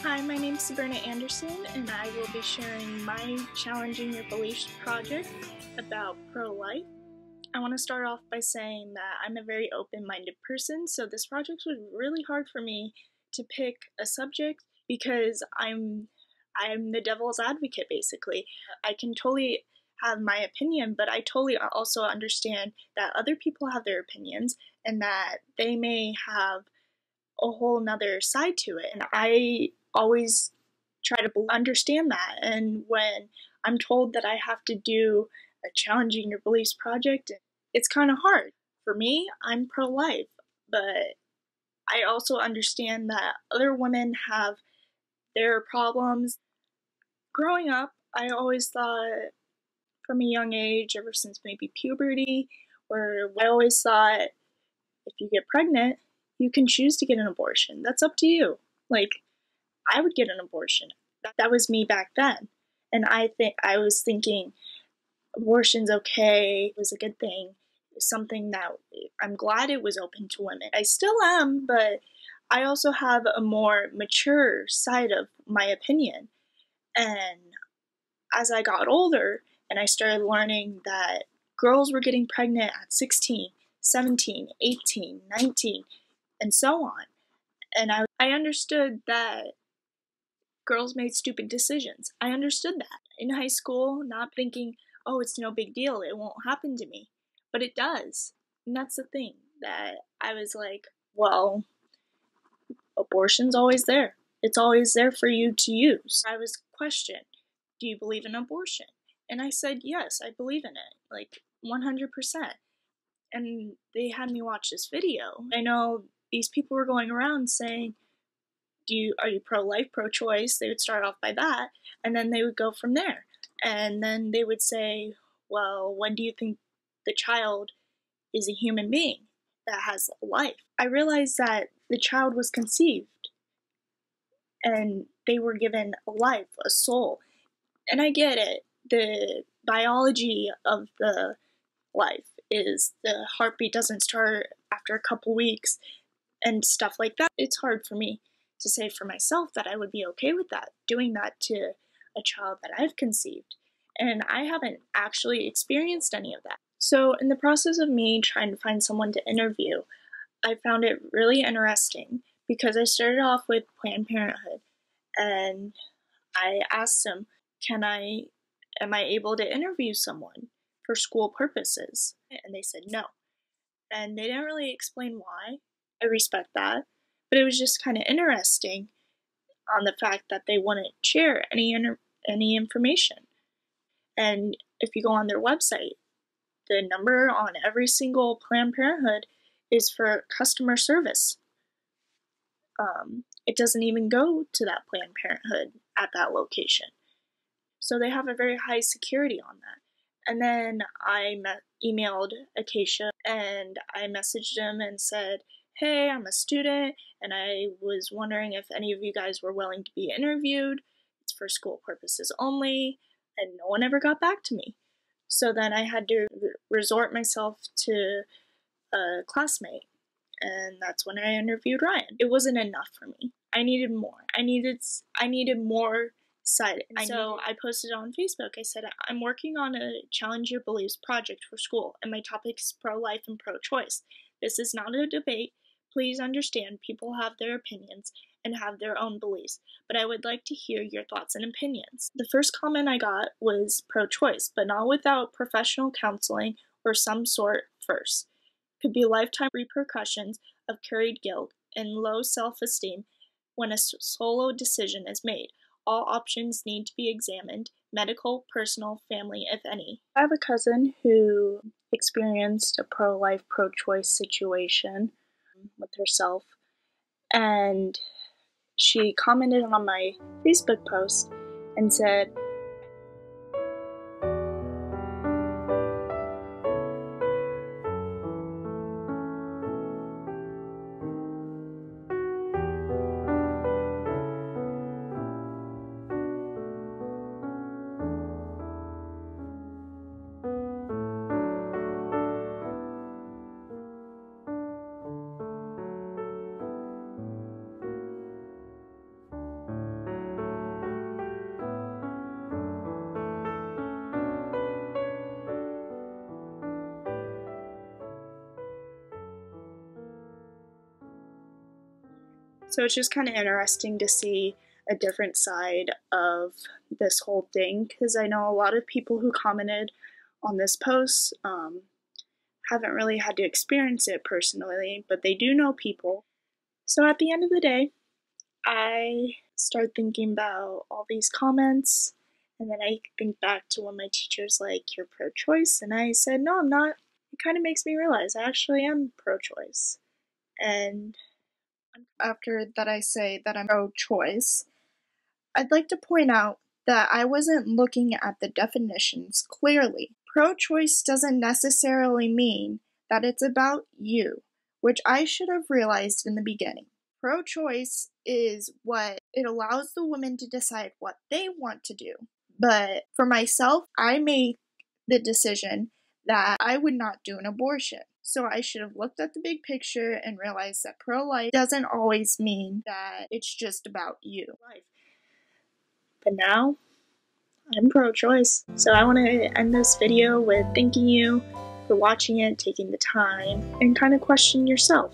Hi, my name's Sabrina Anderson, and I will be sharing my Challenging Your Beliefs project about pro-life. I want to start off by saying that I'm a very open-minded person, so this project was really hard for me to pick a subject because I'm the devil's advocate, basically. I can totally have my opinion, but I totally also understand that other people have their opinions and that they may have a whole nother side to it. And I always try to understand that. And when I'm told that I have to do a Challenging Your Beliefs project, it's kind of hard. For me, I'm pro life, but I also understand that other women have their problems. Growing up, I always thought from a young age, ever since maybe puberty, where I always thought if you get pregnant, you can choose to get an abortion. That's up to you. Like, I would get an abortion. That was me back then. And I was thinking abortion's okay, it was a good thing. It was something that I'm glad it was open to women. I still am, but I also have a more mature side of my opinion. And as I got older and I started learning that girls were getting pregnant at 16, 17, 18, 19, and so on. And I understood that girls made stupid decisions. I understood that. In high school, not thinking, oh, it's no big deal, it won't happen to me. But it does. And that's the thing, that I was like, well, abortion's always there. It's always there for you to use. I was questioned, do you believe in abortion? And I said, yes, I believe in it, like 100%. And they had me watch this video. I know these people were going around saying, are you pro-life, pro-choice? They would start off by that, and then they would go from there. And then they would say, well, when do you think the child is a human being that has a life? I realized that the child was conceived, and they were given a life, a soul. And I get it. The biology of the life is the heartbeat doesn't start after a couple weeks and stuff like that. It's hard for me to say for myself that I would be okay with that, doing that to a child that I've conceived. And I haven't actually experienced any of that. So in the process of me trying to find someone to interview, I found it really interesting because I started off with Planned Parenthood and I asked them, am I able to interview someone for school purposes? And they said no. And they didn't really explain why. I respect that. But it was just kind of interesting on the fact that they wouldn't share any information. And if you go on their website, the number on every single Planned Parenthood is for customer service. It doesn't even go to that Planned Parenthood at that location. So they have a very high security on that. And then I emailed Acacia and I messaged them and said, hey, I'm a student and I was wondering if any of you guys were willing to be interviewed. It's for school purposes only. And no one ever got back to me. So then I had to resort myself to a classmate. And that's when I interviewed Ryan. It wasn't enough for me. I needed more. I needed more side. So I posted on Facebook. I said, I'm working on a Challenge Your Beliefs project for school, and my topic is pro-life and pro-choice. This is not a debate. Please understand people have their opinions and have their own beliefs, but I would like to hear your thoughts and opinions. The first comment I got was pro-choice, but not without professional counseling or some sort first. Could be lifetime repercussions of carried guilt and low self-esteem when a solo decision is made. All options need to be examined, medical, personal, family, if any. I have a cousin who experienced a pro-life, pro-choice situation with herself, and she commented on my Facebook post and said, So it's just kind of interesting to see a different side of this whole thing, because I know a lot of people who commented on this post haven't really had to experience it personally, but they do know people. So at the end of the day, I start thinking about all these comments, and then I think back to when my teacher's like, "You're pro-choice," and I said, "No, I'm not." It kind of makes me realize I actually am pro-choice. And after that I say that I'm pro-choice, I'd like to point out that I wasn't looking at the definitions clearly. Pro-choice doesn't necessarily mean that it's about you, which I should have realized in the beginning. Pro-choice is what it allows the women to decide what they want to do. But for myself, I made the decision that I would not do an abortion. So I should have looked at the big picture and realized that pro-life doesn't always mean that it's just about you. But now, I'm pro-choice. So I want to end this video with thanking you for watching it, taking the time, and kind of question yourself.